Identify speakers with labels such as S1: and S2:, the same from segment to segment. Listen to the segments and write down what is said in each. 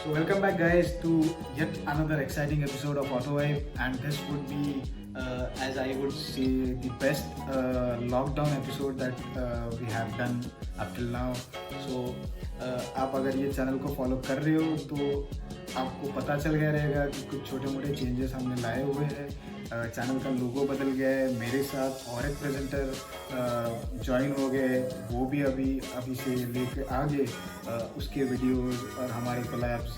S1: So welcome back guys to yet another exciting episode of Auto Vibe, and this would be as I would say the best lockdown episode that we have done up till now. So आप अगर ये channel को follow कर रहे हो तो आपको पता चल गया रहेगा कि कुछ छोटे मोटे चेंजेस हमने लाए हुए हैं। चैनल का लोगो बदल गया है, मेरे साथ और एक प्रेजेंटर ज्वाइन हो गए, वो भी अभी से लेके आगे उसके वीडियोस और हमारे कोलैब्स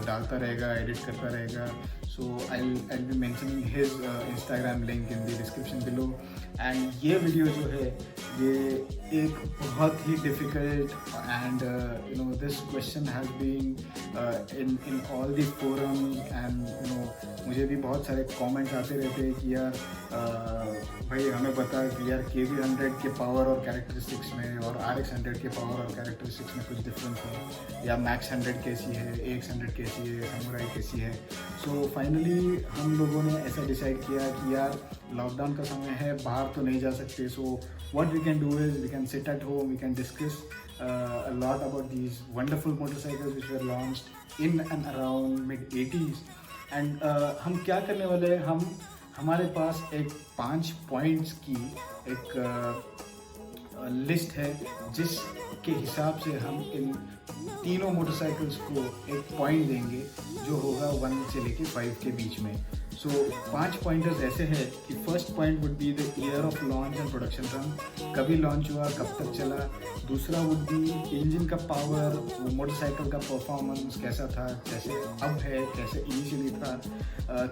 S1: डालता रहेगा, एडिट करता रहेगा। So I be mentioning his Instagram link in the description below. And ये वीडियो जो है ये एक बहुत ही difficult and you know this question has been in all the forums and मुझे भी बहुत सारे कमेंट्स आते रहते हैं कि यार भाई हमें बता कि यार KB100 के पावर और कैरेक्टरिस्टिक्स में और RX100 के पावर और कैरेक्टरिस्टिक्स में कुछ डिफरेंस है, या मैक्स 100 कैसी है, AX100 कैसी है, समुराई कैसी है। सो फाइनली हम लोगों ने ऐसा डिसाइड किया कि यार लॉकडाउन का समय है, बाहर तो नहीं जा सकते। So what we can do is we can sit at home, we can discuss a lot about these wonderful motorcycles which were launched in and around mid-80s। And हम क्या करने वाले हैं, हमारे पास एक 5 पॉइंट्स की एक लिस्ट है जिसके हिसाब से हम इन तीनों मोटरसाइकिल्स को एक पॉइंट देंगे जो होगा 1 से लेके 5 के बीच में। सो 5 पॉइंटर्स ऐसे हैं कि first point would be the year of launch and production run, कभी लॉन्च हुआ, कब तक चला। दूसरा वुड बी इंजन का पावर, वो मोटरसाइकिल का परफॉर्मेंस कैसा था, कैसे अब है, कैसे इनिशियली था।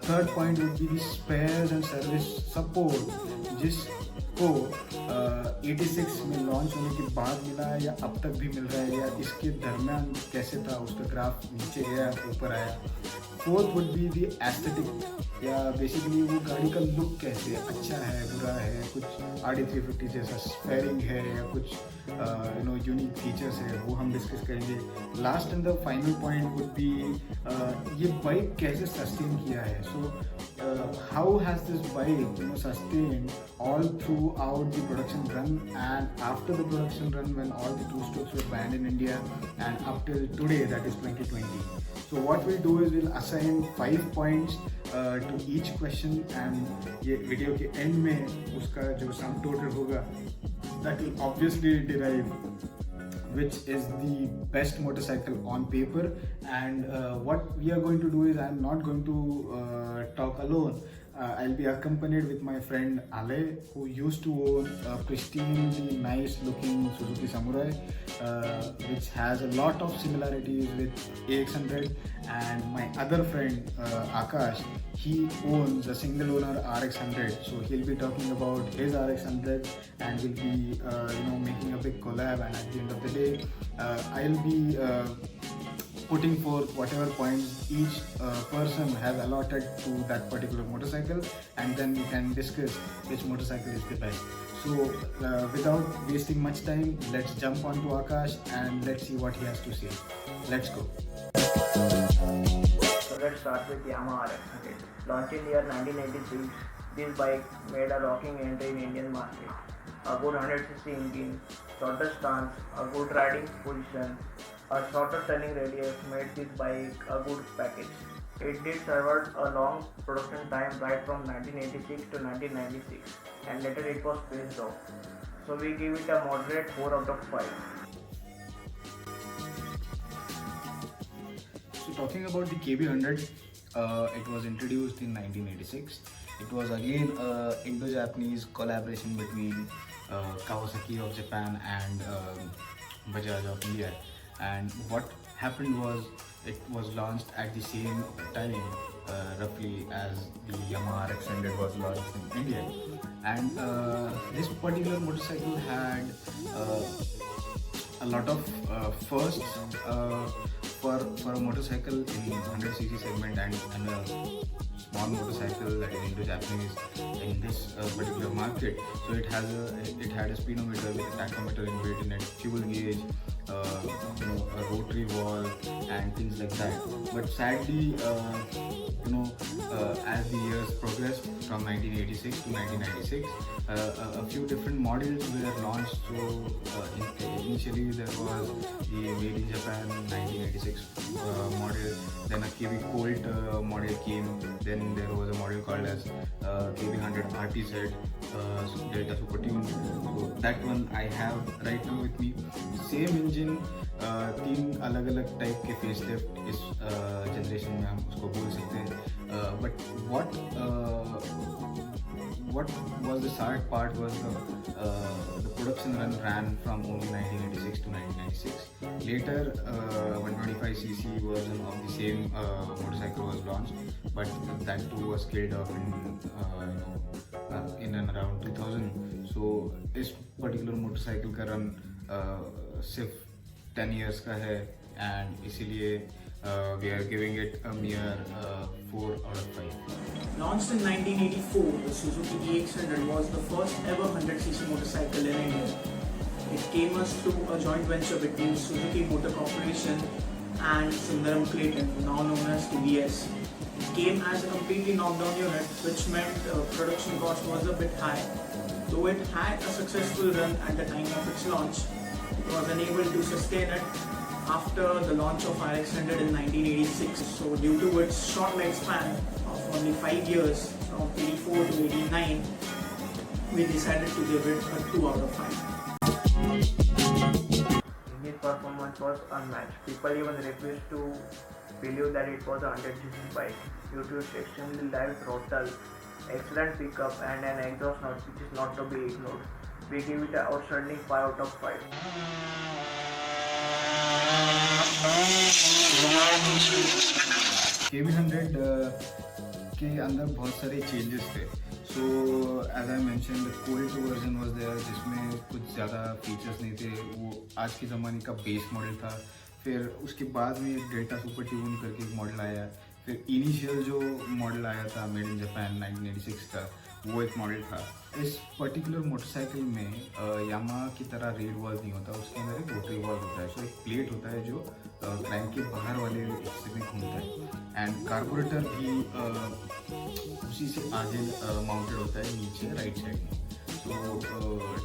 S1: Third point would be the spares and service support जिसको 86 में लॉन्च होने के बाद मिला है या अब तक भी मिल रहा है, या इसके दरमियान कैसे था, उसका ग्राफ नीचे गया ऊपर आया। Fourth would be the aesthetic, या बेसिकली वो गाड़ी का लुक कैसे है, अच्छा है, बुरा है, कुछ RD350 जैसा स्पेयरिंग है या कुछ यूनिक फीचर्स है, वो हम डिस्कस करेंगे। Last and the final point would B ये बाइक कैसे सस्टेन किया है। So how has this bike sustain all throughout the production run and after the production run when all the two-strokes were banned in India and up till today, that is 2020. So what we'll do is we'll assign 5 points to each question, and ये video के and में उसका जो sum total होगा that will obviously derive which is the best motorcycle on paper। and what we are going to do is I'm not going to talk alone. I'll be accompanied with my friend Ale, who used to own a pristinely nice looking Suzuki Samurai, which has a lot of similarities with AX100, and my other friend Akash, he owns a single owner RX100, so he'll be talking about his RX100 and we'll be making a big collab, and at the end of the day I'll be putting forth whatever points each person has allotted to that particular motorcycle, and then we can discuss which motorcycle is the best. So without wasting much time, let's jump on to Akash and let's see what he has to say. Let's go.
S2: So let's start with Yamaha RX100. Launched in the year 1986, this bike made a rocking entry in Indian market. A good 100cc engine, shorter stance, a good riding position, a shorter turning radius made this bike a good package. It did serve a long production time right from 1986 to 1996, and later it was phased off. So we give it a moderate 4 out of 5.
S1: So talking about the KB100, it was introduced in 1986. It was again Indo-Japanese collaboration between Kawasaki of Japan and Bajaj of India. And what happened was it was launched at the same time roughly as the Yamaha RX100 was launched in India. And this particular motorcycle had a lot of firsts for a motorcycle in 100cc segment and a small motorcycle that is Indo-Japanese in this particular market. So it had a speedometer with a tachometer inbuilt in it, fuel gauge, a rotary valve and things like that. But sadly, as the years progressed from 1986 to 1996, a few different models were launched. So initially there was the Made in Japan 1986 model, Then a KB Colt model came. Then there was a model called as KB100 RTZ Delta Super Tune. So that one I have right now with me. Same engine, तीन अलग अलग type के facelift इस generation में हम उसको बोल सकते हैं. But what was the sad part was the production run ran from only 1986 to 1996. Later, 125cc version of the same motorcycle was launched, but that too was scaled off in and around 2000. So this particular motorcycle का run सिर्फ 10 years का है, and इसीलिए we are giving it a mere 4 out of 5.
S3: Launched in 1984, the Suzuki EX100 was the first ever 100cc motorcycle in India. It came us through a joint venture between Suzuki Motor Corporation and Sundaram Clayton, now known as TVS. It came as a completely knockdown unit, which meant production cost was a bit high. Though it had a successful run at the time of its launch, it was unable to sustain it after the launch of RX100 in 1986. So due to its short lifespan of only 5 years, from 84 to 89, we decided to give it a 2 out of 5.
S2: Engine performance was unmatched. People even refused to believe that it was a 100cc bike due to its extremely light throttle, excellent pickup, and an exhaust note which is not to be ignored. We give it an outstanding 5 out of 5.
S1: KB100 के अंदर बहुत सारे changes थे. So as I mention the Colt version was there, जिसमें कुछ ज़्यादा features नहीं थे. वो आज के ज़माने का बेस मॉडल था. फिर उसके बाद में डेल्टा सुपर ट्यून करके एक मॉडल आया. फिर इनिशियल जो मॉडल आया था मेड इन जापान 1986 का, वो एक मॉडल था. इस पर्टिकुलर मोटरसाइकिल में यामाहा की तरह रेड वॉल्व नहीं होता, उसके अंदर एक रोटरी वॉल्व होता है. सो एक प्लेट होता है जो क्रैंक के बाहर वाले हिस्से में घूमता है. एंड कार्बोरेटर भी उसी से आगे माउंटेड होता है नीचे राइट साइड में. तो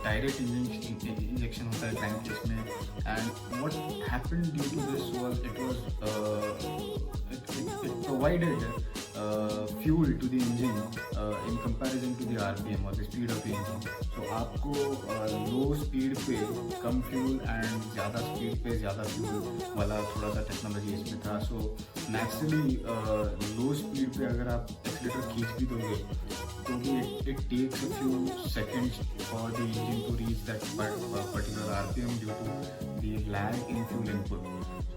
S1: डायरेक्ट इंजेक्शन होता है क्रैंक केस में. And what happened due to this was it provided fuel to the engine in comparison to the RPM or the speed of the engine. So आपको low speed पे कम fuel and ज़्यादा speed पे ज़्यादा fuel वाला थोड़ा सा technology इसमें था. So naturally low speed पे अगर आप एक्सीलेटर खींच भी दोगे तो भी it takes a few seconds for the engine to reach that particular RPM due to the lag in fuel input.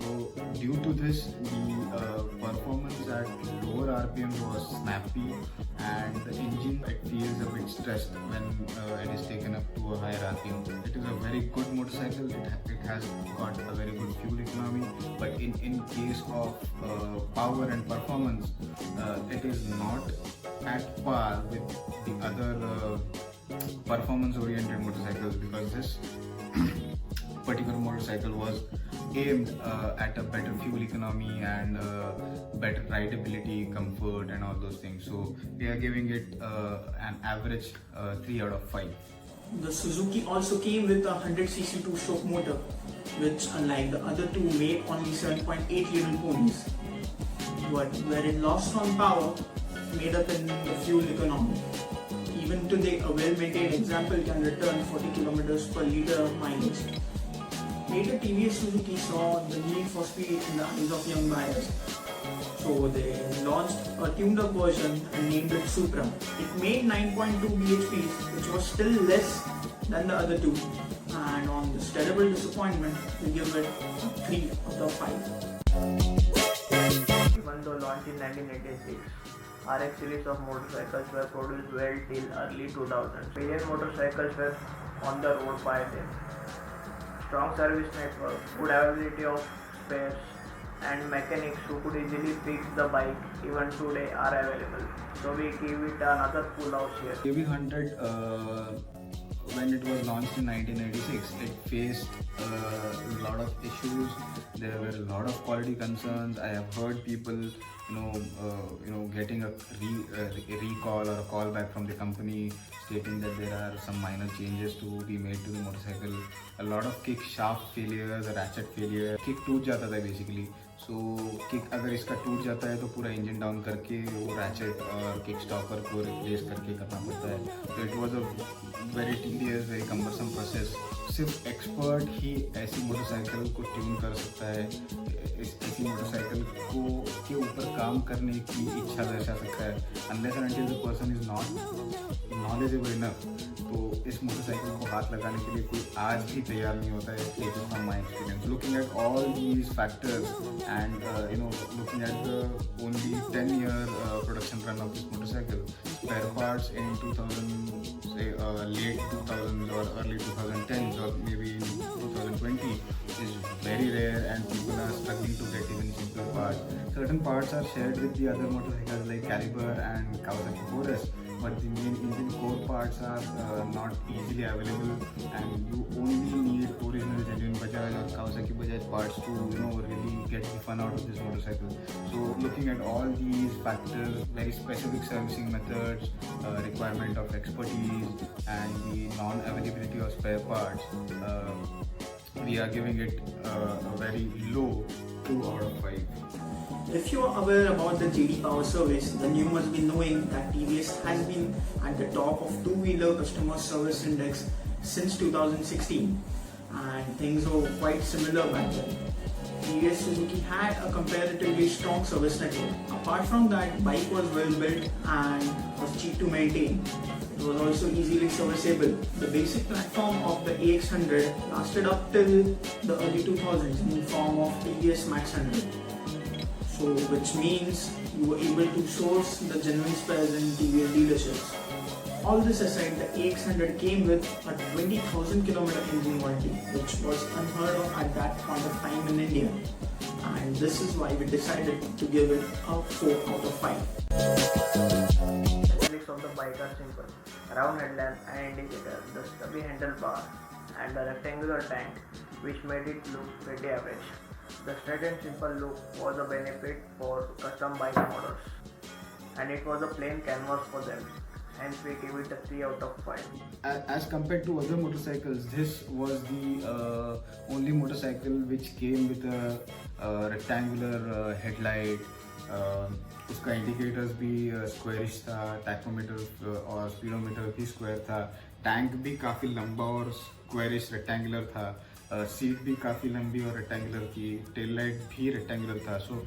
S1: So due to this, the performance at lower RPM was snappy, and the engine it feels a bit stressed when it is taken up to a higher RPM. It is a very good motorcycle. It has got a very good fuel economy, but in case of power and performance, it is not at par with the other performance-oriented motorcycles, because this particular motorcycle was aimed at a better fuel economy and better rideability, comfort, and all those things. So we are giving it an average 3 out of 5.
S3: The Suzuki also came with a 100cc two-stroke motor, which unlike the other two made only 7.8 Newton ponies. But where it lost on power, made up in the fuel economy. Even today, a well-maintained example can return 40 kilometers per liter of mileage. Later, TVS Suzuki saw the need for speed in the eyes of young buyers. So they launched a tuned-up version and named it Supra. It made 9.2 bhps, which was still less than the other two. And on this terrible disappointment, we give it a 3 out of 5.
S2: Even though launched in 1986, RX series of motorcycles were produced well till early 2000s. Million motorcycles were on the road by then. Strong service network, good availability of spares, and mechanics who could easily fix the bike even today are available. So we give it another pull out here.
S1: KB100 when it was launched in 1986, it faced a lot of issues. There were a lot of quality concerns. I have heard people, getting a recall or a call back from the company stating that there are some minor changes to be made to the motorcycle. A lot of kick shaft failures, ratchet failure, kick टूट जाता था basically. सो kick अगर इसका टूट जाता है तो पूरा इंजन डाउन करके वो रैचेट और किक स्टॉपर को रिप्लेस करके करना पड़ता है. तो it was a very tedious very cumbersome process. सिर्फ एक्सपर्ट ही ऐसी मोटरसाइकिल को ट्यून कर सकता है, ऐसी मोटरसाइकिल को के ऊपर काम करने की इच्छा दर्शा सकता है. Unless and until the person is not knowledgeable enough, तो इस मोटरसाइकिल को हाथ लगाने के लिए कोई आज भी तैयार नहीं होता है. Taking from my experience, looking at all these factors and looking at the only 10-year production run of this motorcycle, spare parts in 2000, say late 2000s or early 2010s or maybe in 2020 is very rare, and people are struggling to get even simple parts. Certain parts are shared with the other motorcycles like Caliber and Kawasaki Chorus, but the main engine core parts are not easily available, and you only need original genuine Bajaj or Kawasaki Bajaj parts to really get the fun out of this motorcycle. So looking at all these factors, very specific servicing methods, requirement of expertise, and the non-availability of spare parts, we are giving it a very low 2 out of 5.
S3: If you are aware about the JD Power Service, then you must be knowing that TVS has been at the top of two-wheeler customer service index since 2016, and things were quite similar back then. TVS Suzuki had a comparatively strong service network. Apart from that, bike was well built and was cheap to maintain. It was also easily serviceable. The basic platform of the AX100 lasted up till the early 2000s in the form of TVS Max 100. So, which means you were able to source the genuine spares in TVS dealerships. All this aside, the AX100 came with a 20,000 km engine warranty, which was unheard of at that point of time in India. And this is why we decided to give it a 4 out of 5.
S2: Basics of the bike are simple: round headlamp and indicator, the stubby handlebar, and the rectangular tank, which made it look pretty average. The straight and simple look was a benefit for custom bike models, and it was a plain canvas for them. Hence we give it a 3 out of 5.
S1: As compared to other motorcycles, this was the only motorcycle which came with a rectangular headlight. उसका indicators भी squarish था, tachometer और speedometer भी square था, tank भी काफ़ी लंबा और स्क्वायरिश रेक्टेंगुलर था, सीट भी काफ़ी लंबी और रेक्टेंगुलर की, टेल लाइट भी रेक्टेंगुलर था. So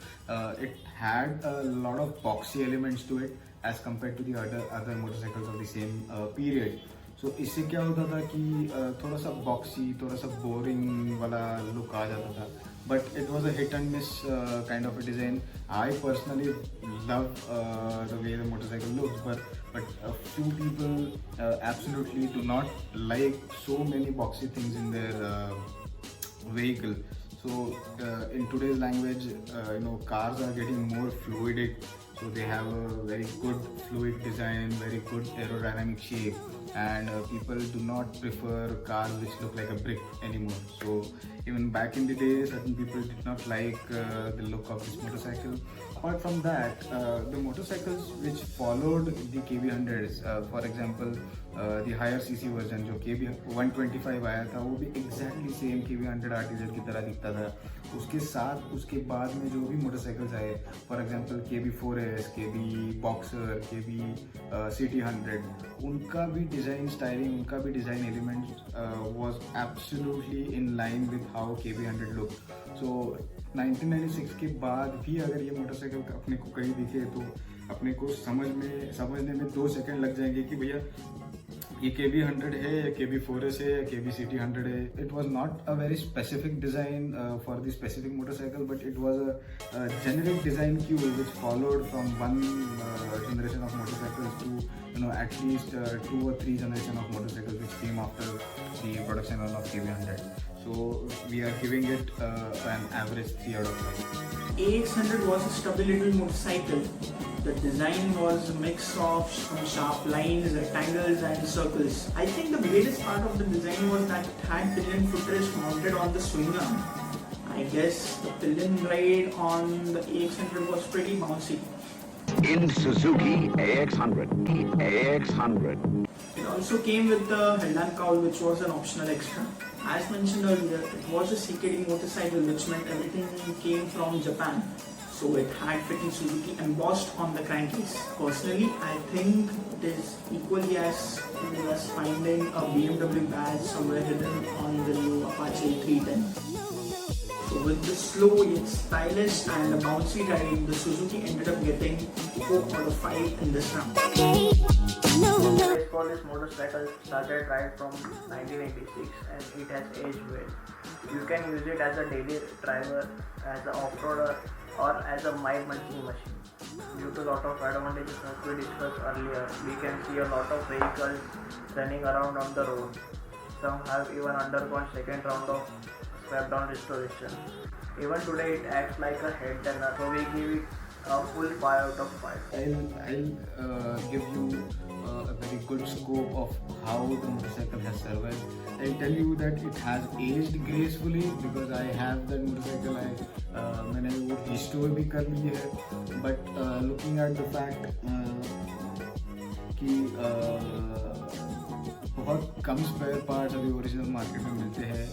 S1: it had a lot of boxy elements to it as compared to the other motorcycles of the same period. So इससे क्या होता था कि थोड़ा सा बॉक्सी, थोड़ा सा बोरिंग वाला लुक आ जाता था. But it was a hit and miss kind of a design. I personally love the way the motorcycle looks, but a few people absolutely do not like so many boxy things in their vehicle. So in today's language, cars are getting more fluidic. So they have a very good fluid design, very good aerodynamic shape, and people do not prefer cars which look like a brick anymore. So even back in the day, certain people did not like the look of this motorcycle. Apart from that, the motorcycles which followed the KB100s, for example, the higher CC version जो KB 125 आया था, वो भी exactly same KB100 RTZ की तरह दिखता था. उसके साथ उसके बाद में जो भी मोटरसाइकिल्स आए, for example KB4S, KB Boxer, KB CT100, उनका भी डिज़ाइन स्टाइलिंग, उनका भी design element was absolutely in line with how KB100 look. So 1996 के बाद भी अगर ये मोटरसाइकिल अपने को कहीं दिखे तो अपने को समझने में 2 सेकंड लग जाएंगे कि भैया ये KB100 है या KB4S है या KB CT100 है. It was not a very specific design for the specific motorcycle, but it was a generic design Q which followed from one generation of motorcycles to at least 2 or 3 generation of motorcycles which came after the production run of KB100. So we are giving it an average 3 out of 5.
S3: AX100 was a stubby little motorcycle. The design was a mix of some sharp lines, rectangles and circles. I think the weirdest part of the design was that it had pillion footrest mounted on the swing arm. I guess the pillion ride on the AX100 was pretty bouncy.
S4: In Suzuki AX100.
S3: It also came with the headlamp cowl, which was an optional extra. As mentioned earlier, it was a CKD motorcycle, which meant everything came from Japan. So it had fitting Suzuki embossed on the crankcase. Personally, I think it is equally as cool as finding a BMW badge somewhere hidden on the new Apache 310. So with the slow yet stylish and a bouncy ride, the Suzuki ended up getting 4 out of 5 in this round.
S2: Race for this motorcycle started right from 1986 and it has aged well. You can use it as a daily driver, as an off-roader or as a mile munching machine. Due to a lot of advantages as we discussed earlier, we can see a lot of vehicles running around on the road. Some have even undergone second round of scrap down restoration. Even today it acts like a head turner, so we give it a full 5 out of 5.
S1: I'll give you a very good scope of how the motorcycle has survived. I'll tell you that it has aged gracefully because I have that motorcycle. मैंने वो restore भी कर ली है. But looking at the fact कि बहुत कम spare parts अभी original market में मिलते हैं.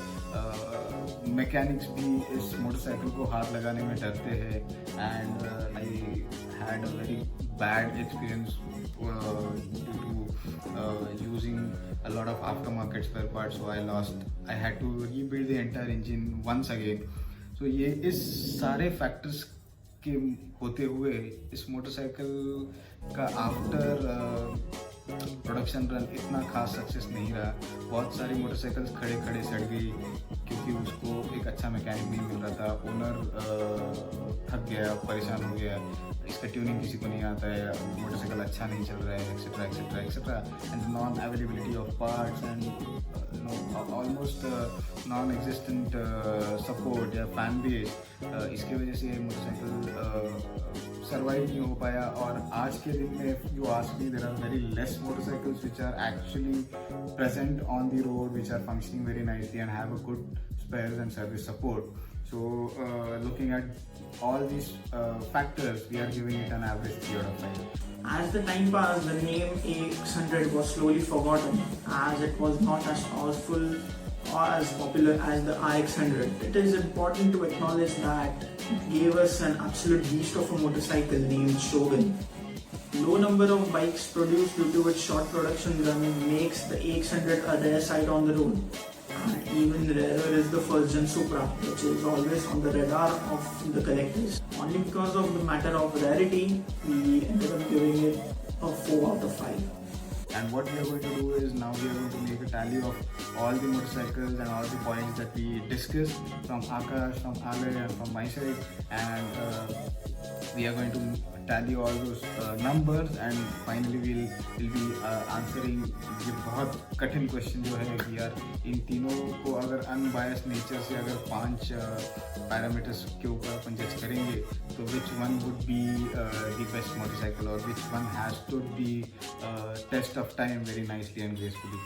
S1: मैकेनिक्स भी इस मोटरसाइकिल को हाथ लगाने में डरते हैं. And I had a very bad experience due to using a lot of aftermarket spare parts, so I had to rebuild the entire engine once again. So ये इस सारे फैक्टर्स के होते हुए इस मोटरसाइकिल का आफ्टर प्रोडक्शन रन इतना खास सक्सेस नहीं रहा. बहुत सारी मोटरसाइकिल्स खड़े सड़ गई क्योंकि उसको एक अच्छा मैकेनिक नहीं मिल रहा था. ओनर थक गया, परेशान हो गया, इसका ट्यूनिंग किसी को नहीं आता है, मोटरसाइकिल अच्छा नहीं चल रहा है, etcetera etcetera etcetera. And non availability of parts and almost non existent support या फैन बेस, इसकी वजह से मोटरसाइकिल सर्वाइव नहीं हो पाया. और आज के दिन में you ask me, there are very less motorcycles which are actually present on the road, which are functioning very nicely and have a good spares and service support. So looking at all these factors, we are giving it an average 3 out of 5.
S3: As the time passed, the name AX100 was slowly forgotten as it was not as powerful or as popular as the RX100. It is important to acknowledge that it gave us an absolute beast of a motorcycle named Shogun. Low number of bikes produced due to its short production run makes the AX100 a rare sight on the road. And even rarer is the first gen Supra, which is always on the radar of the collectors. Only because of the matter of rarity, we ended up giving it a 4 out of 5.
S1: And what we are going to do is now we are going to make a tally of all the motorcycles and all the points that we discussed from Akash, from Ale and from my side, and we are going to tally all those numbers and finally we'll be answering ये बहुत कठिन question जो है कि यार इन तीनों को अगर अनबायस्ड नेचर से अगर 5 पैरामीटर्स के ऊपर अपन जज करेंगे तो which one would be the best motorcycle or which one has stood the test of time very nicely and gracefully.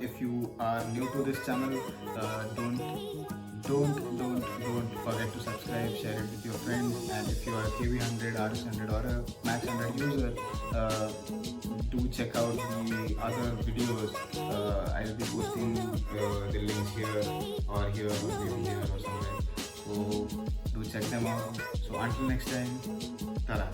S1: If you are new to this channel, don't forget to subscribe, share it with your friends, and if you are a KV100, RS100 or a Max 100 user, do check out the other videos. I'll be posting the links here or here or maybe here or somewhere, so do check them out. So until next time, tada.